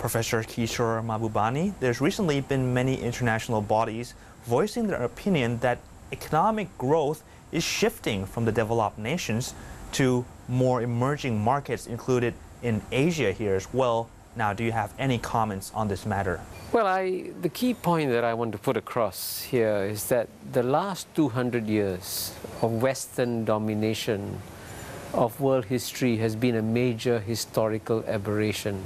Professor Kishore Mahbubani, there's recently been many international bodies voicing their opinion that economic growth is shifting from the developed nations to more emerging markets included in Asia here as well. Now, do you have any comments on this matter? Well, the key point that I want to put across here is that the last 200 years of Western domination of world history has been a major historical aberration.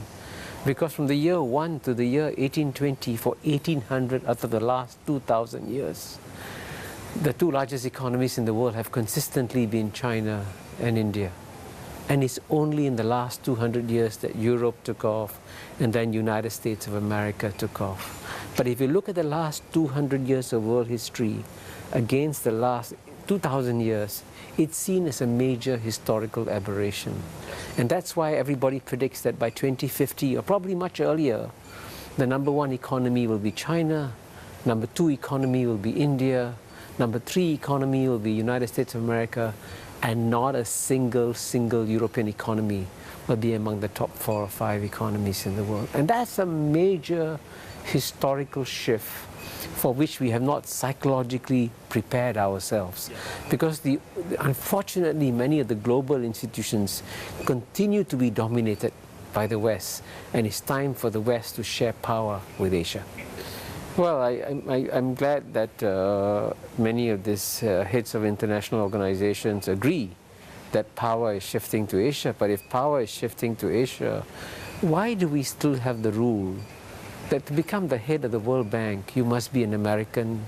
Because from the year 1 to the year 1820, for 1800 out of the last 2,000 years, the two largest economies in the world have consistently been China and India. And it's only in the last 200 years that Europe took off and then United States of America took off. But if you look at the last 200 years of world history against the last 2,000 years, it's seen as a major historical aberration. And that's why everybody predicts that by 2050, or probably much earlier, the number one economy will be China, number two economy will be India, number three economy will be United States of America, and not a single European economy will be among the top 4 or 5 economies in the world. And that's a major historical shift for which we have not psychologically prepared ourselves. Because unfortunately, many of the global institutions continue to be dominated by the West, and it's time for the West to share power with Asia. Well, I'm glad that many of these heads of international organizations agree that power is shifting to Asia. But if power is shifting to Asia, why do we still have the rule that to become the head of the World Bank, you must be an American,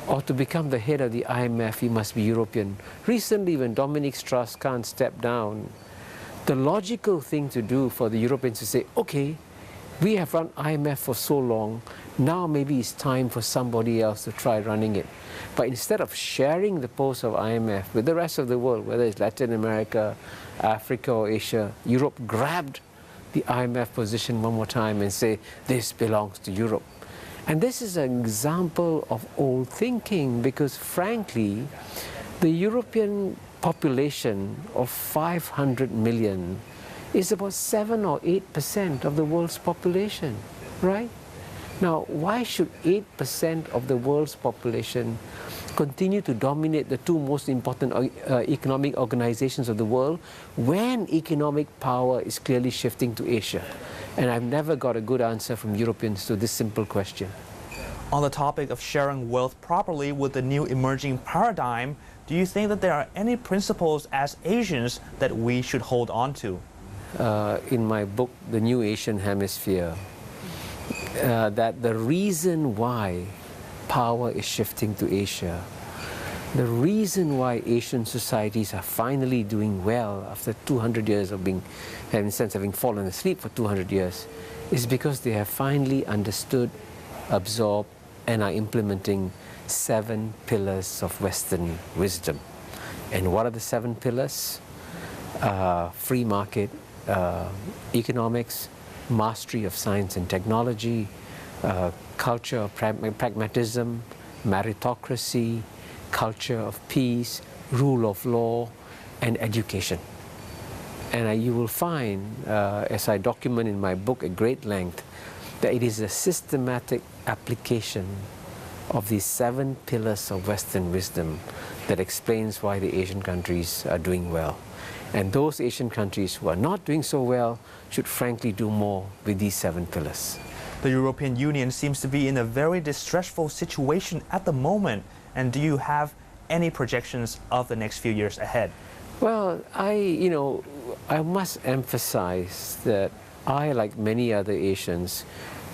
or to become the head of the IMF, you must be European? Recently, when Dominic Strauss-Kahn stepped down, the logical thing to do for the Europeans to say, okay, we have run IMF for so long, now maybe it's time for somebody else to try running it. But instead of sharing the post of IMF with the rest of the world, whether it's Latin America, Africa or Asia, Europe grabbed the IMF position one more time and say, this belongs to Europe. And this is an example of old thinking, because frankly, the European population of 500 million is about 7 or 8% of the world's population, right? Now, why should 8% of the world's population continue to dominate the two most important economic organizations of the world when economic power is clearly shifting to Asia? And I've never got a good answer from Europeans to this simple question. On the topic of sharing wealth properly with the new emerging paradigm, do you think that there are any principles as Asians that we should hold on to? In my book, The New Asian Hemisphere, that the reason why power is shifting to Asia, the reason why Asian societies are finally doing well after 200 years of having fallen asleep for 200 years, is because they have finally understood, absorbed, and are implementing 7 pillars of Western wisdom. And what are the 7 pillars? Free market economics, mastery of science and technology, culture of pragmatism, meritocracy, culture of peace, rule of law, and education. And you will find, as I document in my book at great length, that it is a systematic application of these 7 pillars of Western wisdom that explains why the Asian countries are doing well. And those Asian countries who are not doing so well should frankly do more with these 7 pillars. The European Union seems to be in a very distressful situation at the moment. And do you have any projections of the next few years ahead? Well, I must emphasize that I, like many other Asians,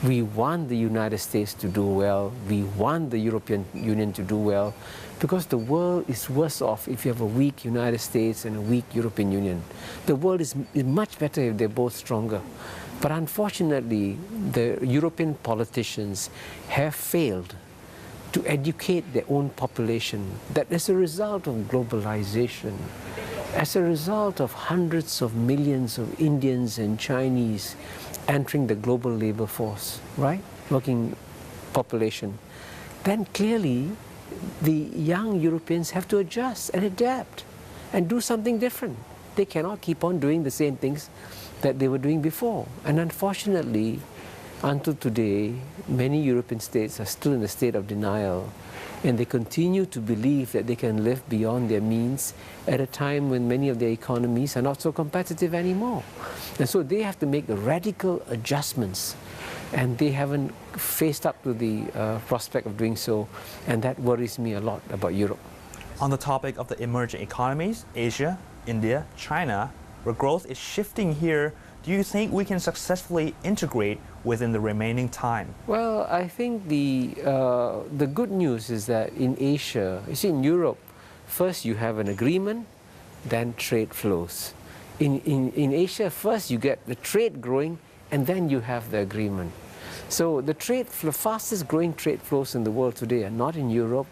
we want the United States to do well, we want the European Union to do well, because the world is worse off if you have a weak United States and a weak European Union. The world is much better if they're both stronger. But unfortunately, the European politicians have failed to educate their own population that as a result of globalization, as a result of hundreds of millions of Indians and Chinese entering the global labor force, right, working population, then clearly the young Europeans have to adjust and adapt and do something different. They cannot keep on doing the same things that they were doing before. And unfortunately, Until today, many European states are still in a state of denial, and they continue to believe that they can live beyond their means at a time when many of their economies are not so competitive anymore. And so they have to make radical adjustments, and they haven't faced up to the prospect of doing so, and that worries me a lot about Europe. On the topic of the emerging economies, Asia, India, China, where growth is shifting here, do you think we can successfully integrate within the remaining time? Well, I think the good news is that in Asia, you see in Europe, first you have an agreement, then trade flows. In Asia, first you get the trade growing, and then you have the agreement. So the fastest growing trade flows in the world today are not in Europe,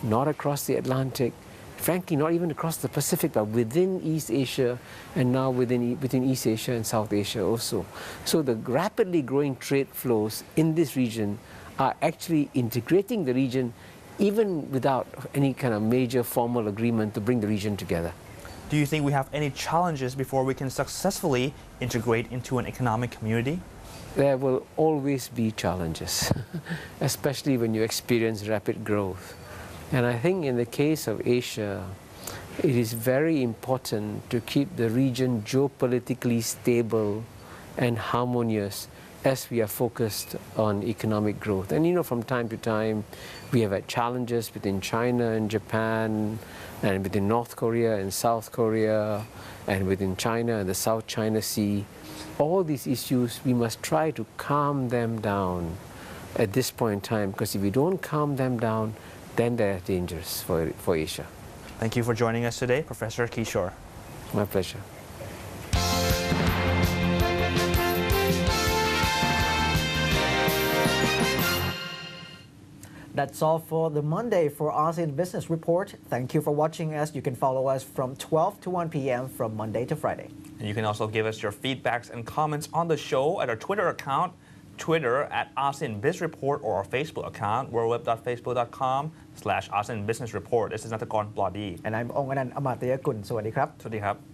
not across the Atlantic, frankly not even across the Pacific, but within East Asia, and now within East Asia and South Asia also. So the rapidly growing trade flows in this region are actually integrating the region even without any kind of major formal agreement to bring the region together. Do you think we have any challenges before we can successfully integrate into an economic community? There will always be challenges, especially when you experience rapid growth. And I think in the case of Asia, it is very important to keep the region geopolitically stable and harmonious as we are focused on economic growth. And you know, from time to time, we have had challenges between China and Japan, and within North Korea and South Korea, and within China and the South China Sea. All these issues, we must try to calm them down at this point in time, because if we don't calm them down, then they're dangerous for Asia. Thank you for joining us today, Professor Kishore. My pleasure. That's all for the Monday for ASEAN Business Report. Thank you for watching us. You can follow us from 12 to 1 p.m. from Monday to Friday. And you can also give us your feedbacks and comments on the show at our Twitter account, Twitter at ASEAN Biz Report, or our Facebook account, worldweb.facebook.com/ASEAN Business Report. This is Natakon Bladi. And I'm Ong Anand Amatayakun. สวัสดีครับ สวัสดีครับ